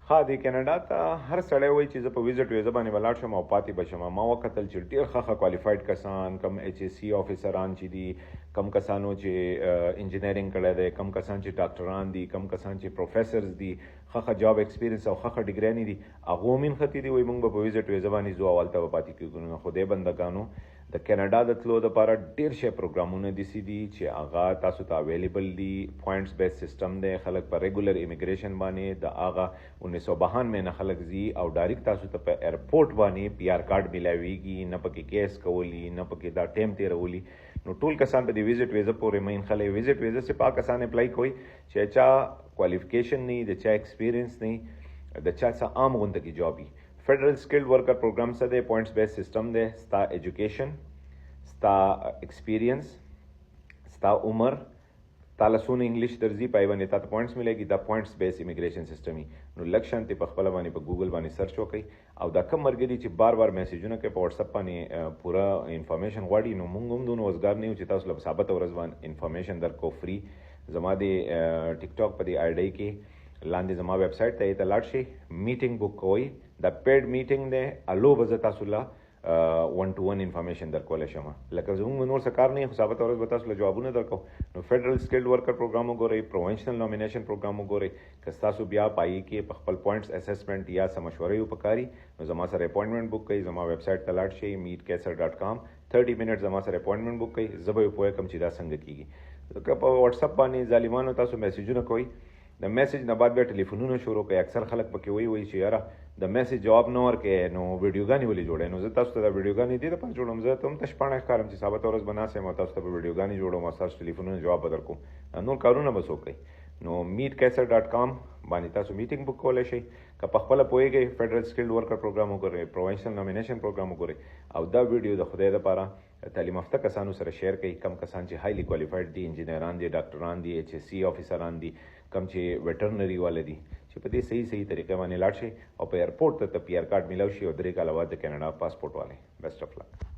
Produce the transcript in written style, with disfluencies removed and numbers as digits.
ها د کینیډا ته هر سړی وایي چې زه په ویزټ ویزه باندې ولاړ شم او پاتې به شم. ما وکتل چې ډېر ښه کوالیفاید کسان، کم ایچ ایس سی افیسران چې دي، کم کسانو چې انجینرینګ کړی دی، کم کسان چې ډاکټران دي، کم کسان چې پروفیسرز دي، ښه جاب ایکسپیرینس او ښه ډیګریانې دي، هغو هم نښتي دي. وایي موږ به په ویزټ ویزه باندې ځو او هلته به پاتې کېږو. نو خدای بندګانو د کینیډا د تلو دپاره ډېر شی پروګرامونه داسې دي چې هغه تاسو ته اویلیبل دي. پوینټس بیس سیسټم دی، خلک په ریګولر امیګریشن باندې د هغه 1952 میں نه خلک ځي او ډایرکټ تاسو ته په ایرپورټ باندې پی آر کارډ میلاویږي، نه پکې کیس کولی، نه پکې دا ټایم تیرولی. نو ټول کسان په دې ویزټ ویزه پورې مین خلک ویزټ ویزه سے پاک کسان اپلای کوي چې چا کوالیفیکیشن نه، د چا ایکسپیرینس نه، د چا څه عام غونډه کې جاب وي. فیډرل سکلډ ورکر پروګرام څه دی؟ پوینټس بیس سیسټم دی. ستا ایجوکیشن، ستا ایکسپیرینس، ستا عمر، تاله څونه انګلیش درځي پای باندې تاته پوینټس ملېږي. دا پوینټس بیس امیګریشن سیسټم وي. نو لږ شانتې په خپله باندې په ګوګل باندې سرچ وکړئ او دا کم ملګري چې بار بار میسیجونه کوي په واتساپ باندې پوره انفارمیشن غواړي، نو موږ هم دونه وزګار نه یو چې تاسو له ثابته ورځ باندې انفارمیشن درکو فری. زما د ټیک ټاک په دې آی ډی کې لاندې زما ویب سایټ ته یې ته لاړ شئ، میټینګ بک کوئ. دا پیډ میټینګ دی. الو به زه تاسو له 1 to 1 انفارمیشن درکولی شم. لکه زموږ نور څه کار نه وي، خو ثابته ورځ به تاسو له جوابونه درکو. نو فیډرل سکلډ ورکر پروګرام وګورئ، پروونشنل نومینیشن پروګرام وګورئ. که ستاسو بیا پایي کې په خپل پوینټس اسسمنټ یا څه مشورې یو پکاري، نو زما سره اپوینټمنټ بک کړئ. زما ویب سایټ ته لاړ شئ meetcaser.com. 30 منټ زما سره اپوینټمنټ بک کړئ. زه به یې پوه کړم چې دا څنګه کېږي. که په واتساپ باندې ظالمانو تاسو میسیجونه کوئ، د میسیج نه بعد بیا ټلیفونونه شروع کوي. اکثر خلک پکې وایي چې یاره د میسیج جواب نه ورکوې نو ویډیوګانې ولې جوړوې. نو زه تاسو ته دا ویډیوګانې دې دپاره جوړوم. زه ته هم تش پاڼه ښکارم چې ثابته ورځ به ناست یم او تاسو ته به ویډیوګانې جوړوم او ستاسو ټلیفونونه جواب به درکوم. نور کارونه به څوک کوي. نو meetcaser.com باندې تاسو میټینګ بک کولی شئ. که په خپله پوهېږئ فیډرل سکلډ ورکر پروګرام وګورئ، پروونشنل نومینیشن پروګرام وګورئ او دا ویډیو د خدای دپاره تعلیم یافته کسانو سره شیر کړئ. کم کسان چې هایلی کوالیفاید دي، انجینران دي، ډاکټران دي، ایچ ایس سی افیسران دي، کم چې ویټرنري والا دي، چې په دې صحیح طریقې باندې لاړ شئ او په ایرپورټ ته پی آر کارډ میلاو شي او 3 کاله بعد د کینیډا پاسپورټ والی. بیسټ اف لک.